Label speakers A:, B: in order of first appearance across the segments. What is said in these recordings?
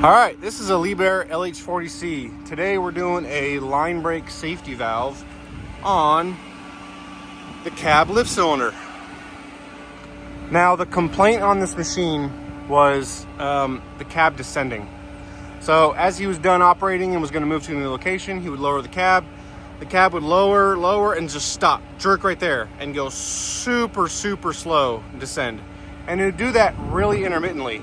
A: All right, this is a Liebherr LH40C. Today we're doing a line brake safety valve on the cab lift cylinder. Now the complaint on this machine was the cab descending. So as he was done operating and was going to move to a new location, he would lower the cab. The cab would lower, and just stop, jerk right there, and go super slow descend. And it would do that really intermittently.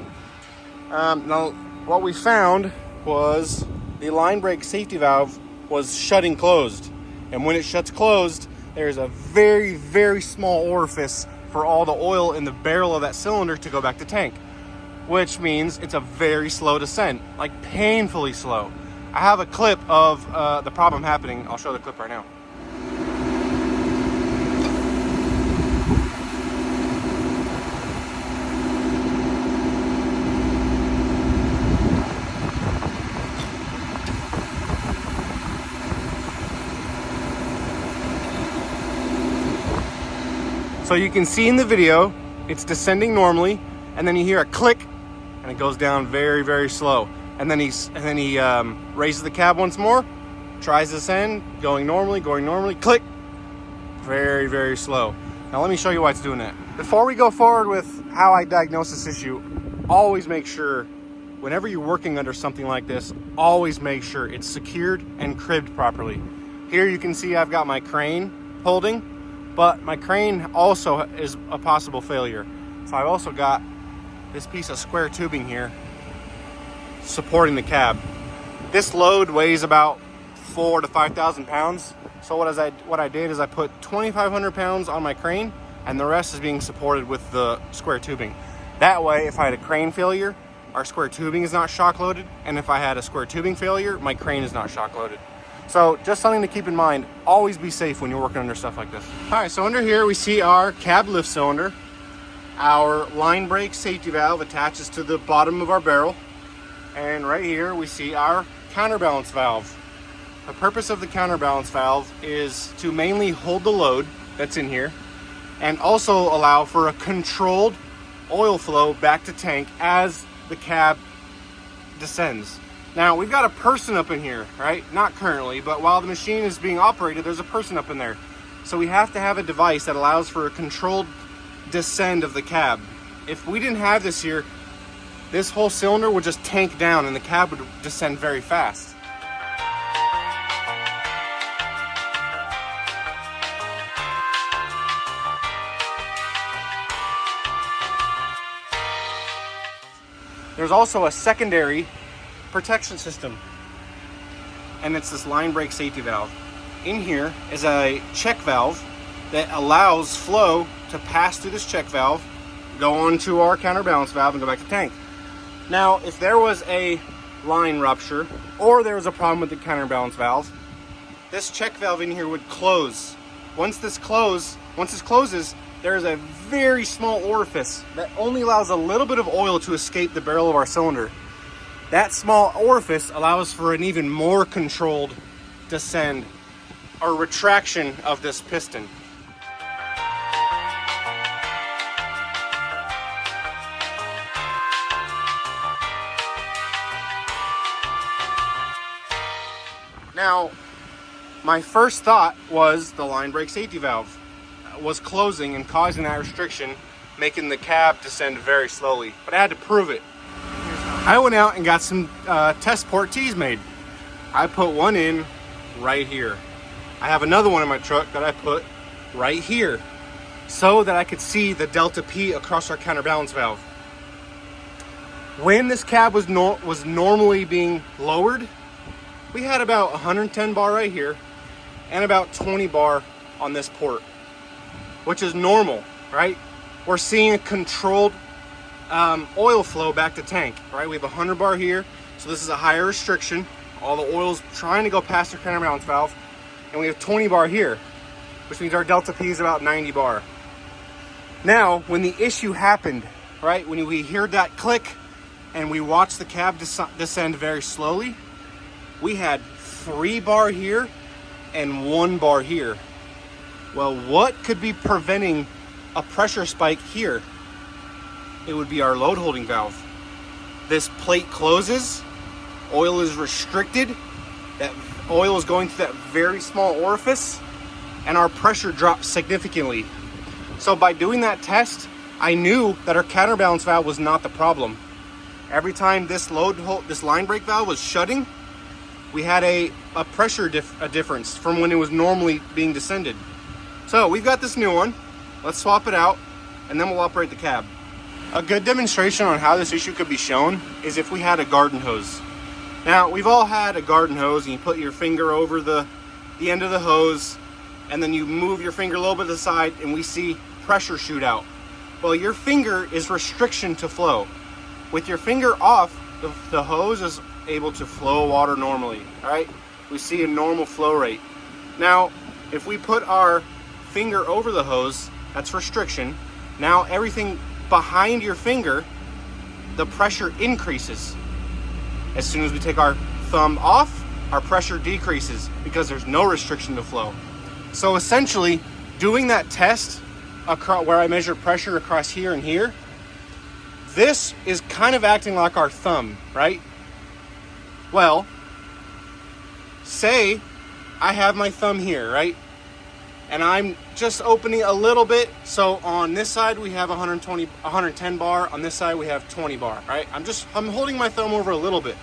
A: Now, what we found was the line brake safety valve was shutting closed. And when it shuts closed, there's a very small orifice for all the oil in the barrel of that cylinder to go back to tank, which means it's a very slow descent, like painfully slow. I have a clip of the problem happening. I'll show the clip right now. So you can see in the video, it's descending normally, and then you hear a click, and it goes down very slow. And then he raises the cab once more, tries to descend, going normally, click, very slow. Now let me show you why it's doing that. Before we go forward with how I diagnose this issue, always make sure, whenever you're working under something like this, always make sure it's secured and cribbed properly. Here you can see I've got my crane holding, but my crane also is a possible failure. So I've also got this piece of square tubing here supporting the cab. This load weighs about 4,000 to 5,000 pounds. So what I did is I put 2,500 pounds on my crane, and the rest is being supported with the square tubing. That way, if I had a crane failure, our square tubing is not shock loaded, and if I had a square tubing failure, my crane is not shock loaded. So just something to keep in mind, always be safe when you're working under stuff like this. All right, so under here we see our cab lift cylinder. Our line brake safety valve attaches to the bottom of our barrel. And right here we see our counterbalance valve. The purpose of the counterbalance valve is to mainly hold the load that's in here and also allow for a controlled oil flow back to tank as the cab descends. Now, we've got a person up in here, right? Not currently, but while the machine is being operated, there's a person up in there. So we have to have a device that allows for a controlled descend of the cab. If we didn't have this here, this whole cylinder would just tank down and the cab would descend very fast. There's also a secondary protection system, and it's this line brake safety valve. In here is a check valve that allows flow to pass through this check valve, go onto our counterbalance valve, and go back to tank. Now, if there was a line rupture or there was a problem with the counterbalance valve, this check valve in here would close. Once this closes, there is a very small orifice that only allows a little bit of oil to escape the barrel of our cylinder. That small orifice allows for an even more controlled descend or retraction of this piston. Now, my first thought was the line brake safety valve was closing and causing that restriction, making the cab descend very slowly, but I had to prove it. I went out and got some test port tees made. I put one in right here. I have another one in my truck that I put right here so that I could see the delta P across our counterbalance valve. When this cab was normally being lowered, we had about 110 bar right here and about 20 bar on this port, which is normal, right? We're seeing a controlled oil flow back to tank, right? We have 100 bar here, so this is a higher restriction. All the oil's trying to go past our counterbalance valve, and we have 20 bar here, which means our delta P is about 90 bar. Now, when the issue happened, right, when we heard that click and we watched the cab descend very slowly, we had 3 bar here and 1 bar here. Well, what could be preventing a pressure spike here? It would be our load holding valve. this plate closes, oil is restricted, that oil is going through that very small orifice, and our pressure drops significantly. So by doing that test, I knew that our counterbalance valve was not the problem. Every time this line brake valve was shutting, we had a pressure difference from when it was normally being descended. So we've got this new one. Let's swap it out, and then we'll operate the cab. A good demonstration on how this issue could be shown is if we had a garden hose. Now, we've all had a garden hose, and you put your finger over the end of the hose, and then you move your finger a little bit to the side, and we see pressure shoot out. Well, your finger is restriction to flow. With your finger off, the hose is able to flow water normally, all right? We see a normal flow rate. Now, if we put our finger over the hose, that's restriction. Now everything behind your finger, the pressure increases. As soon as we take our thumb off, our pressure decreases because there's no restriction to flow. So essentially, doing that test where I measure pressure across here and here, this is kind of acting like our thumb, right? Well, say I have my thumb here, right? And I'm just opening a little bit. So on this side we have 110 bar. On this side we have 20 bar, right? I'm holding my thumb over a little bit.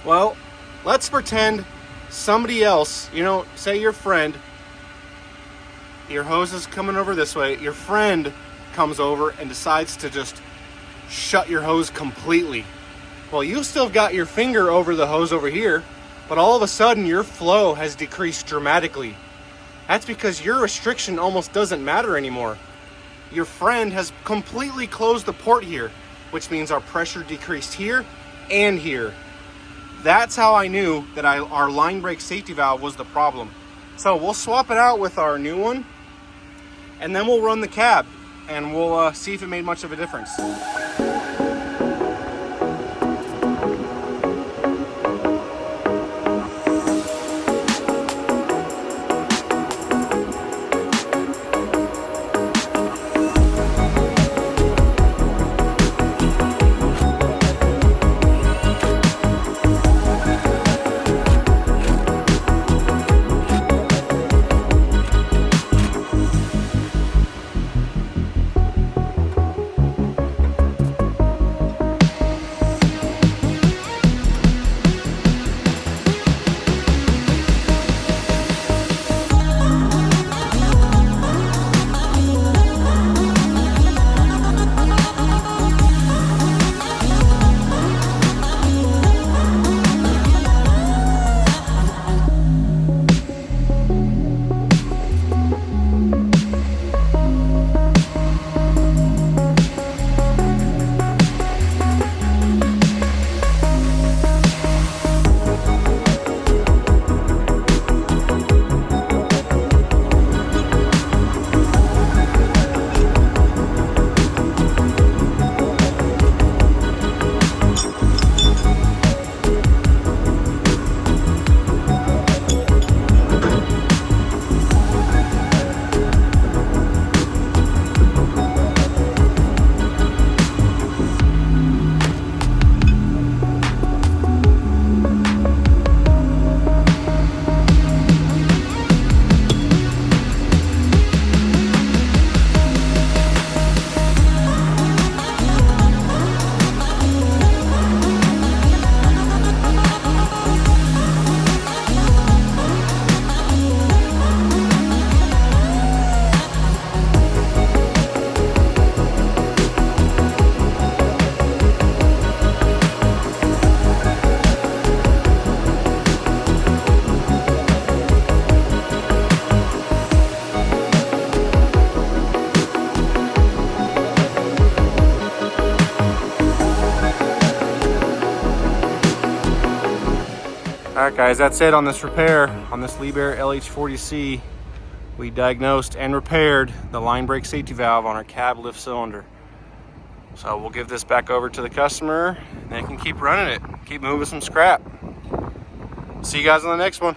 A: Well, let's pretend somebody else, say your friend, your hose is coming over this way. Your friend comes over and decides to just shut your hose completely. Well, you still got your finger over the hose over here, but all of a sudden your flow has decreased dramatically. That's because your restriction almost doesn't matter anymore. Your friend has completely closed the port here, which means our pressure decreased here and here. That's how I knew that our line brake safety valve was the problem. So we'll swap it out with our new one, and then we'll run the cab, and we'll see if it made much of a difference. Alright guys, that's it on this repair on this Liebherr LH40C. We diagnosed and repaired the line brake safety valve on our cab lift cylinder. So we'll give this back over to the customer and they can keep running it, keep moving some scrap. See you guys on the next one.